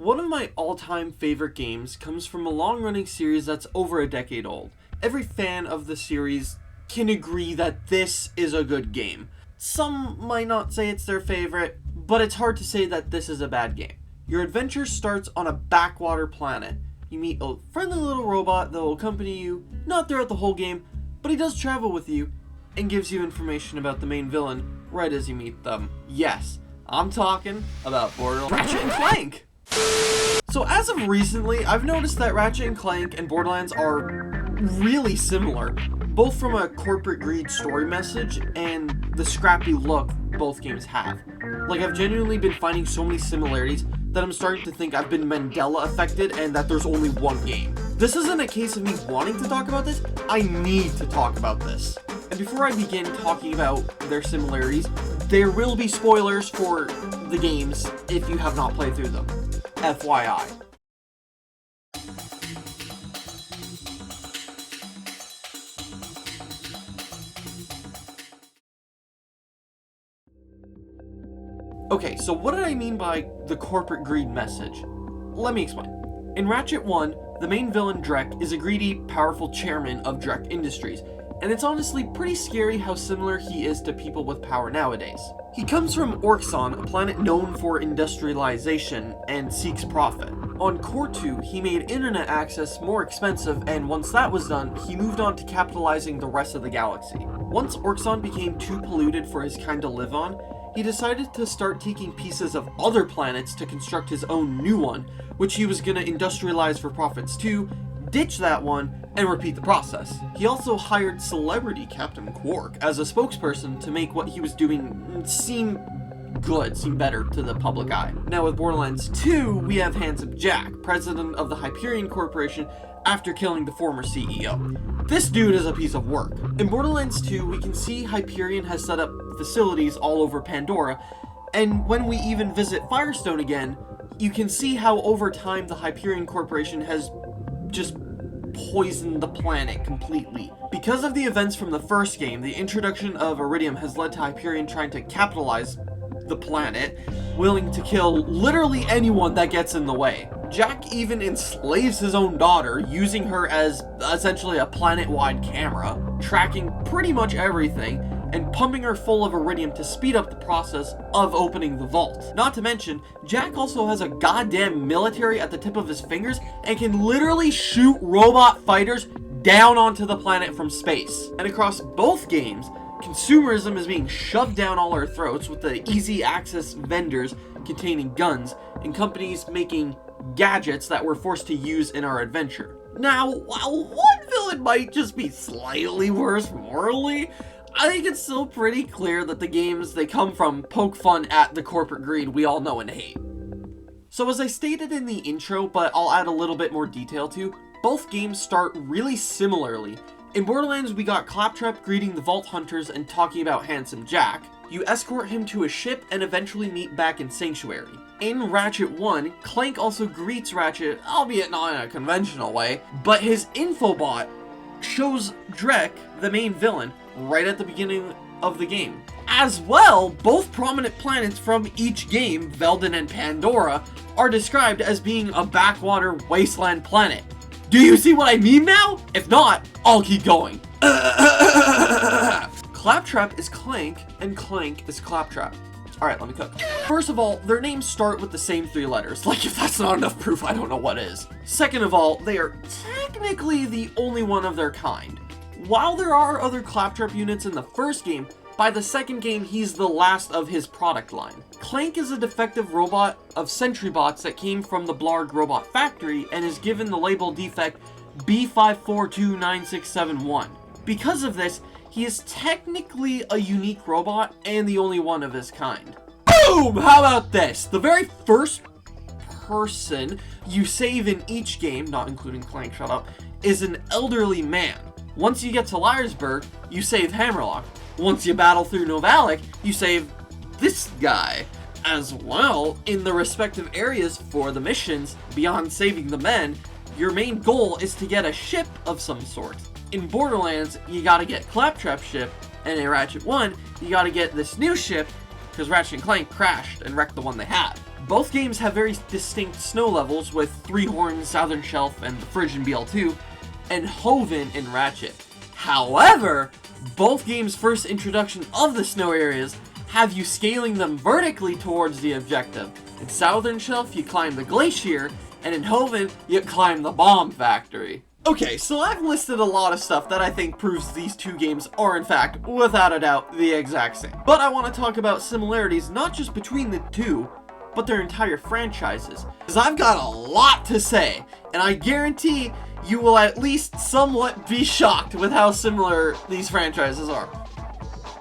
One of my all-time favorite games comes from a long-running series that's over a decade old. Every fan of the series can agree that this is a good game. Some might not say it's their favorite, but it's hard to say that this is a bad game. Your adventure starts on a backwater planet. You meet a friendly little robot that will accompany you, not throughout the whole game, but he does travel with you and gives you information about the main villain right as you meet them. Yes, I'm talking about Borderlands Ratchet and Clank! So as of recently, I've noticed that Ratchet and Clank and Borderlands are really similar, both from a corporate greed story message and the scrappy look both games have. Like, I've genuinely been finding so many similarities that I'm starting to think I've been Mandela affected and that there's only one game. This isn't a case of me wanting to talk about this, I need to talk about this. And before I begin talking about their similarities, there will be spoilers for the games if you have not played through them. FYI. Okay, so what did I mean by the corporate greed message? Let me explain. In Ratchet 1, the main villain Drek is a greedy, powerful chairman of Drek Industries, and it's honestly pretty scary how similar he is to people with power nowadays. He comes from Orxon, a planet known for industrialization and seeks profit. On Core 2, he made internet access more expensive, and once that was done, he moved on to capitalizing the rest of the galaxy. Once Orxon became too polluted for his kind to live on, he decided to start taking pieces of other planets to construct his own new one, which he was gonna industrialize for profits too, ditch that one, and repeat the process. He also hired celebrity Captain Quark as a spokesperson to make what he was doing seem good, seem better to the public eye. Now with Borderlands 2, we have Handsome Jack, president of the Hyperion Corporation after killing the former CEO. This dude is a piece of work. In Borderlands 2, we can see Hyperion has set up facilities all over Pandora, and when we even visit Firestone again, you can see how over time the Hyperion Corporation has just poisoned the planet completely. Because of the events from the first game, the introduction of Iridium has led to Hyperion trying to capitalize the planet, willing to kill literally anyone that gets in the way. Jack even enslaves his own daughter, using her as essentially a planet-wide camera, tracking pretty much everything, and pumping her full of iridium to speed up the process of opening the vault. Not to mention, Jack also has a goddamn military at the tip of his fingers and can literally shoot robot fighters down onto the planet from space. And across both games, consumerism is being shoved down all our throats with the easy access vendors containing guns and companies making gadgets that we're forced to use in our adventure. Now, while one villain might just be slightly worse morally, I think it's still pretty clear that the games they come from poke fun at the corporate greed we all know and hate. So as I stated in the intro, but I'll add a little bit more detail to, both games start really similarly. In Borderlands, we got Claptrap greeting the Vault Hunters and talking about Handsome Jack. You escort him to a ship and eventually meet back in Sanctuary. In Ratchet 1, Clank also greets Ratchet, albeit not in a conventional way, but his infobot shows Drek, the main villain, right at the beginning of the game. As well, both prominent planets from each game, Veldin and Pandora, are described as being a backwater wasteland planet. Do you see what I mean now? If not, I'll keep going. Claptrap is Clank, and Clank is Claptrap. Alright, let me cook. First of all, their names start with the same 3 letters. Like, if that's not enough proof, I don't know what is. Second of all, they are technically the only one of their kind. While there are other Claptrap units in the first game, by the second game, he's the last of his product line. Clank is a defective robot of sentry bots that came from the Blarg robot factory and is given the label defect B5429671. Because of this, he is technically a unique robot and the only one of his kind. Boom! How about this? The very first person you save in each game, not including Clank, shut up, is an elderly man. Once you get to Liarsburg, you save Hammerlock. Once you battle through Novalik, you save this guy. As well, in the respective areas for the missions, beyond saving the men, your main goal is to get a ship of some sort. In Borderlands, you gotta get Claptrap's ship, and in Ratchet 1, you gotta get this new ship, because Ratchet and Clank crashed and wrecked the one they had. Both games have very distinct snow levels, with Three Horns, Southern Shelf, and the Fridge in BL2, and Hoven in Ratchet. However, both games' first introduction of the snow areas have you scaling them vertically towards the objective. In Southern Shelf, you climb the glacier, and in Hoven, you climb the bomb factory. Okay, so I've listed a lot of stuff that I think proves these two games are, in fact, without a doubt, the exact same. But I want to talk about similarities not just between the two, but their entire franchises. Because I've got a lot to say, and I guarantee you will at least somewhat be shocked with how similar these franchises are.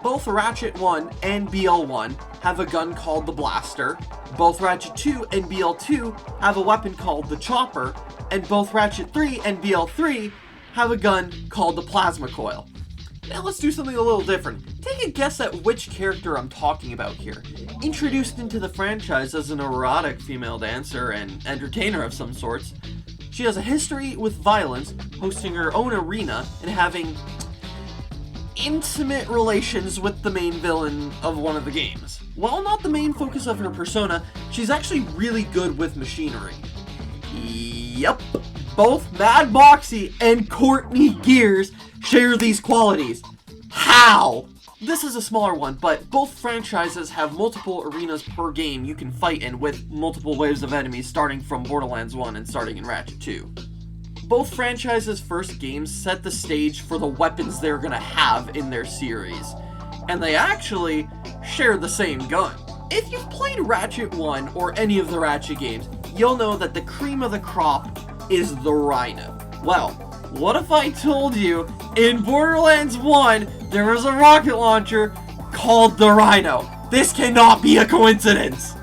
Both Ratchet 1 and BL1 have a gun called the Blaster, both Ratchet 2 and BL2 have a weapon called the Chopper, and both Ratchet 3 and BL3 have a gun called the Plasma Coil. Now let's do something a little different. Take a guess at which character I'm talking about here. Introduced into the franchise as an erotic female dancer and entertainer of some sorts, she has a history with violence, hosting her own arena, and having intimate relations with the main villain of one of the games. While not the main focus of her persona, she's actually really good with machinery. Yep, both Mad Moxie and Courtney Gears share these qualities. How? This is a smaller one, but both franchises have multiple arenas per game you can fight in, with multiple waves of enemies starting from Borderlands 1 and starting in Ratchet 2. Both franchises' first games set the stage for the weapons they're gonna have in their series, and they actually share the same gun. If you've played Ratchet 1 or any of the Ratchet games, you'll know that the cream of the crop is the Rhino. Well, what if I told you in Borderlands 1 there was a rocket launcher called the Rhino? This cannot be a coincidence!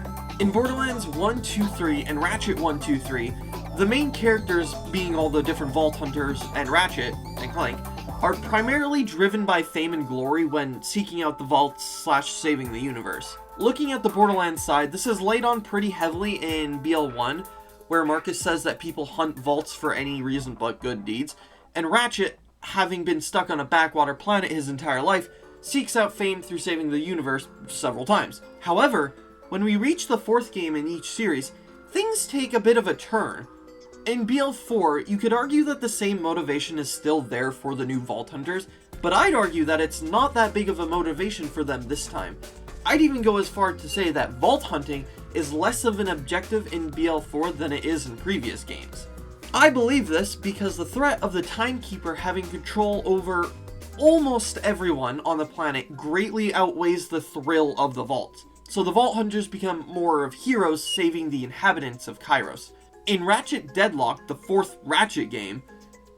In Borderlands 1, 2, 3 and Ratchet 1, 2, 3, the main characters, being all the different Vault Hunters and Ratchet and Clank, are primarily driven by fame and glory when seeking out the vaults / saving the universe. Looking at the Borderlands side, this is laid on pretty heavily in BL1, where Marcus says that people hunt vaults for any reason but good deeds, and Ratchet, having been stuck on a backwater planet his entire life, seeks out fame through saving the universe several times. However, when we reach the fourth game in each series, things take a bit of a turn. In BL4, you could argue that the same motivation is still there for the new Vault Hunters, but I'd argue that it's not that big of a motivation for them this time. I'd even go as far to say that vault hunting is less of an objective in BL4 than it is in previous games. I believe this because the threat of the Timekeeper having control over almost everyone on the planet greatly outweighs the thrill of the vault. So the Vault Hunters become more of heroes saving the inhabitants of Kairos. In Ratchet Deadlock, the fourth Ratchet game,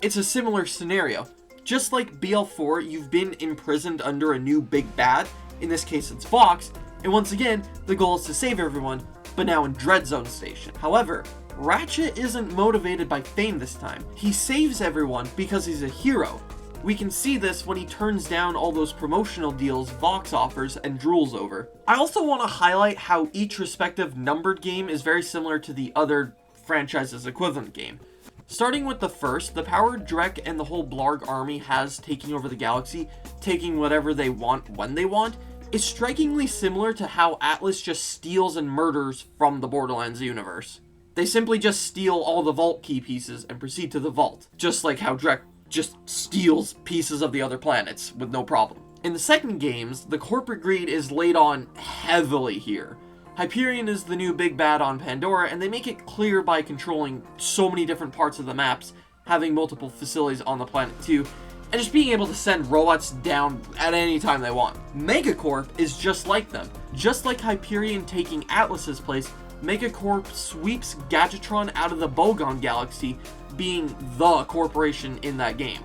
it's a similar scenario. Just like BL4, you've been imprisoned under a new big bad, in this case it's Fox, and once again, the goal is to save everyone, but now in Dread Zone Station. However, Ratchet isn't motivated by fame this time. He saves everyone because he's a hero. We can see this when he turns down all those promotional deals Vox offers and drools over. I also want to highlight how each respective numbered game is very similar to the other franchise's equivalent game. Starting with the first, the power Drek and the whole Blarg army has taking over the galaxy, taking whatever they want when they want, is strikingly similar to how Atlas just steals and murders from the Borderlands universe. They simply just steal all the vault key pieces and proceed to the vault, just like how Drek just steals pieces of the other planets with no problem. In the second games, the corporate greed is laid on heavily here. Hyperion is the new big bad on Pandora, and they make it clear by controlling so many different parts of the maps, having multiple facilities on the planet too, and just being able to send robots down at any time they want. Megacorp is just like them. Just like Hyperion taking Atlas's place, Megacorp sweeps Gadgetron out of the Bogon galaxy, being the corporation in that game.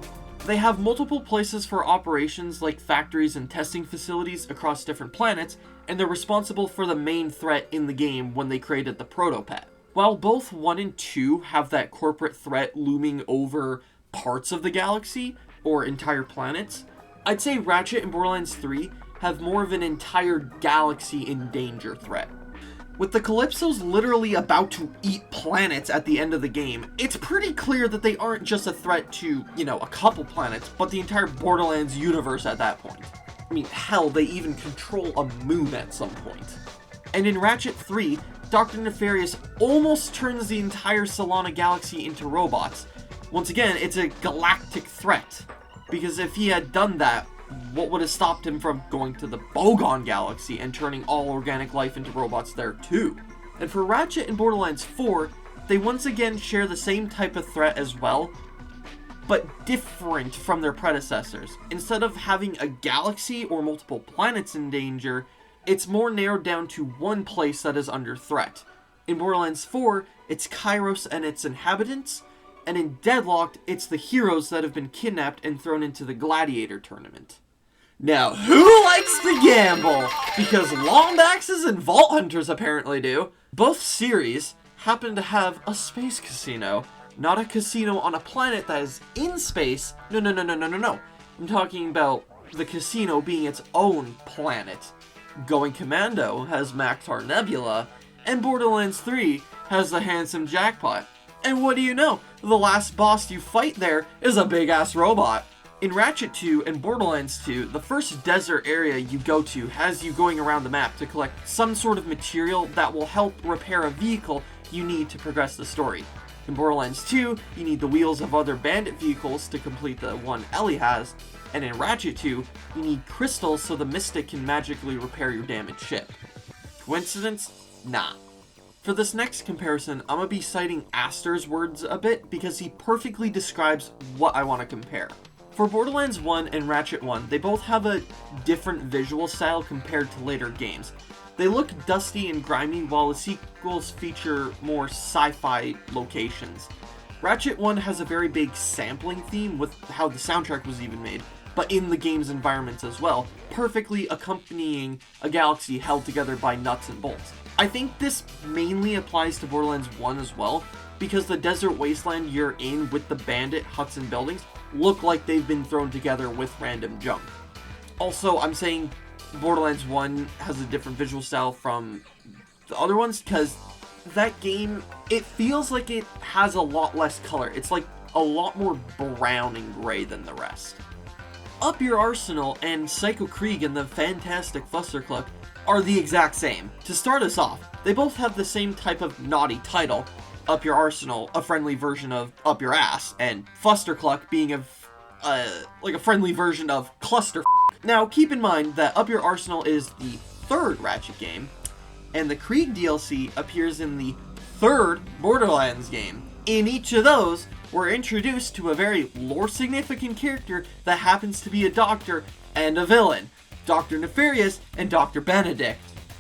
They have multiple places for operations like factories and testing facilities across different planets, and they're responsible for the main threat in the game when they created the Protopet. While both 1 and 2 have that corporate threat looming over parts of the galaxy, or entire planets, I'd say Ratchet and Borderlands 3 have more of an entire galaxy in danger threat. With the Calypsos literally about to eat planets at the end of the game, it's pretty clear that they aren't just a threat to, a couple planets, but the entire Borderlands universe at that point. I mean, hell, they even control a moon at some point. And in Ratchet 3, Dr. Nefarious almost turns the entire Solana galaxy into robots. Once again, it's a galactic threat, because if he had done that, what would have stopped him from going to the Bogon galaxy and turning all organic life into robots there too? And for Ratchet and Borderlands 4, they once again share the same type of threat as well, but different from their predecessors. Instead of having a galaxy or multiple planets in danger, it's more narrowed down to one place that is under threat. In Borderlands 4, it's Kairos and its inhabitants, and in Deadlocked, it's the heroes that have been kidnapped and thrown into the Gladiator tournament. Now, who likes to gamble? Because Lombaxes and Vault Hunters apparently do. Both series happen to have a space casino, not a casino on a planet that is in space. No. I'm talking about the casino being its own planet. Going Commando has Maktar Nebula, and Borderlands 3 has the Handsome Jackpot. And what do you know? The last boss you fight there is a big-ass robot. In Ratchet 2 and Borderlands 2, the first desert area you go to has you going around the map to collect some sort of material that will help repair a vehicle you need to progress the story. In Borderlands 2, you need the wheels of other bandit vehicles to complete the one Ellie has, and in Ratchet 2, you need crystals so the Mystic can magically repair your damaged ship. Coincidence? Nah. For this next comparison, I'm going to be citing Aster's words a bit because he perfectly describes what I want to compare. For Borderlands 1 and Ratchet 1, they both have a different visual style compared to later games. They look dusty and grimy, while the sequels feature more sci-fi locations. Ratchet 1 has a very big sampling theme with how the soundtrack was even made, but in the game's environments as well, perfectly accompanying a galaxy held together by nuts and bolts. I think this mainly applies to Borderlands 1 as well, because the desert wasteland you're in with the bandit huts and buildings look like they've been thrown together with random junk. Also, I'm saying Borderlands 1 has a different visual style from the other ones, because that game, it feels like it has a lot less color. It's like a lot more brown and gray than the rest. Up Your Arsenal and Psycho Krieg and the Fantastic Fustercluck are the exact same. To start us off, they both have the same type of naughty title, Up Your Arsenal, a friendly version of Up Your Ass, and Fustercluck being like a friendly version of Cluster. Now, keep in mind that Up Your Arsenal is the third Ratchet game, and the Krieg DLC appears in the third Borderlands game. In each of those, we're introduced to a very lore-significant character that happens to be a doctor and a villain, Dr. Nefarious and Dr. Benedict.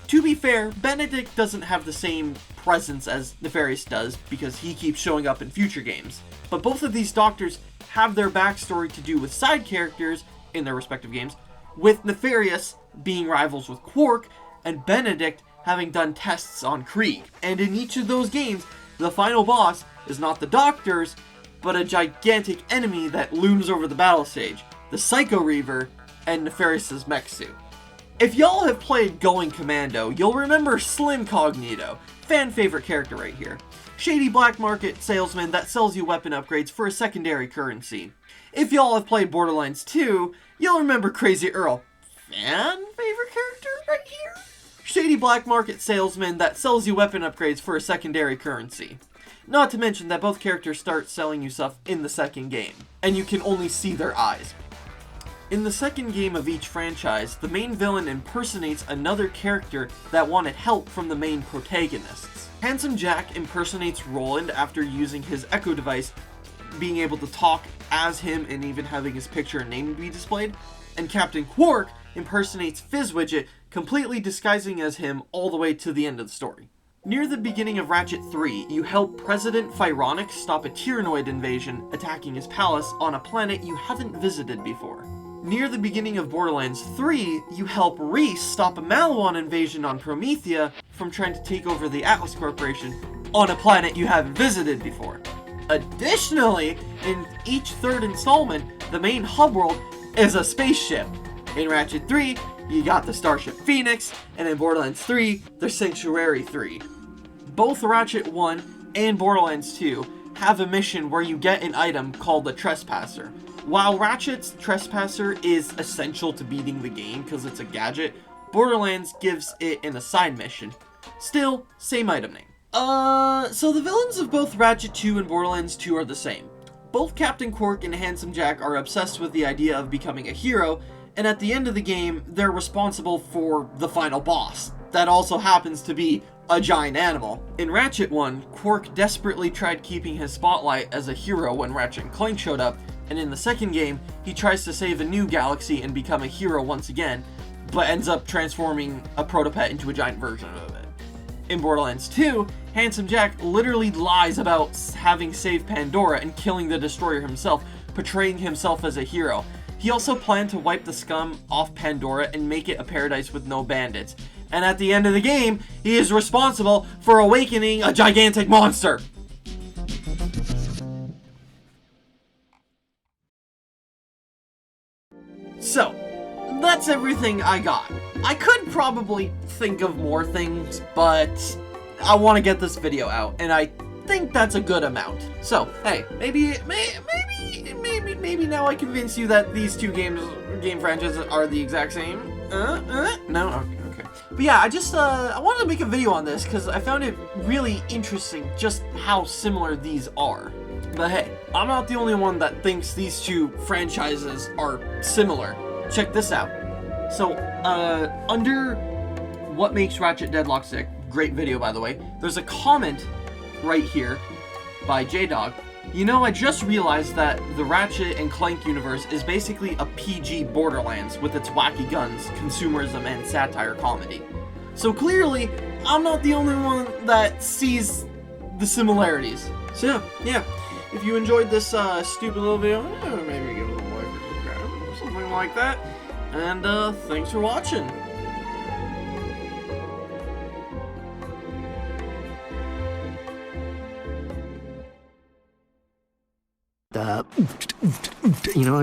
To be fair, Benedict doesn't have the same presence as Nefarious does because he keeps showing up in future games. But both of these doctors have their backstory to do with side characters in their respective games, with Nefarious being rivals with Quark and Benedict having done tests on Krieg. And in each of those games, the final boss is not the doctors, but a gigantic enemy that looms over the battle stage, the Psycho Reaver and Nefarious' mech suit. If y'all have played Going Commando, you'll remember Slim Cognito, fan favorite character right here. Shady black market salesman that sells you weapon upgrades for a secondary currency. If y'all have played Borderlands 2, you'll remember Crazy Earl, fan favorite character right here. Shady black market salesman that sells you weapon upgrades for a secondary currency. Not to mention that both characters start selling you stuff in the second game, and you can only see their eyes. In the second game of each franchise, the main villain impersonates another character that wanted help from the main protagonists. Handsome Jack impersonates Roland after using his Echo device, being able to talk as him and even having his picture and name be displayed, and Captain Quark impersonates Fizzwidget, completely disguising as him all the way to the end of the story. Near the beginning of Ratchet 3, you help President Phyronic stop a Tyrannoid invasion attacking his palace on a planet you haven't visited before. Near the beginning of Borderlands 3, you help Reese stop a Maliwan invasion on Promethea from trying to take over the Atlas Corporation on a planet you haven't visited before. Additionally, in each third installment, the main hub world is a spaceship. In Ratchet 3, you got the Starship Phoenix, and in Borderlands 3, the Sanctuary 3. Both Ratchet 1 and Borderlands 2 have a mission where you get an item called the Trespasser. While Ratchet's Trespasser is essential to beating the game because it's a gadget, Borderlands gives it an assigned mission. Still, same item name. So the villains of both Ratchet 2 and Borderlands 2 are the same. Both Captain Qwark and Handsome Jack are obsessed with the idea of becoming a hero, and at the end of the game, they're responsible for the final boss. That also happens to be a giant animal. In Ratchet 1, Qwark desperately tried keeping his spotlight as a hero when Ratchet and Clank showed up, and in the second game, he tries to save a new galaxy and become a hero once again, but ends up transforming a protopet into a giant version of it. In Borderlands 2, Handsome Jack literally lies about having saved Pandora and killing the Destroyer himself, portraying himself as a hero. He also planned to wipe the scum off Pandora and make it a paradise with no bandits. And at the end of the game, he is responsible for awakening a gigantic monster. So, that's everything I got. I could probably think of more things, but I want to get this video out, and I think that's a good amount. So, hey, maybe now I convince you that these two game franchises are the exact same. No, okay. But yeah, I wanted to make a video on this because I found it really interesting just how similar these are. But hey, I'm not the only one that thinks these two franchises are similar. Check this out. So, under what makes Ratchet Deadlock sick, great video by the way, there's a comment right here by J-Dog. You know, I just realized that the Ratchet and Clank universe is basically a PG Borderlands with its wacky guns, consumerism, and satire comedy. So clearly, I'm not the only one that sees the similarities. So yeah, if you enjoyed this stupid little video, maybe give it a like or subscribe or something like that. And thanks for watching. You know,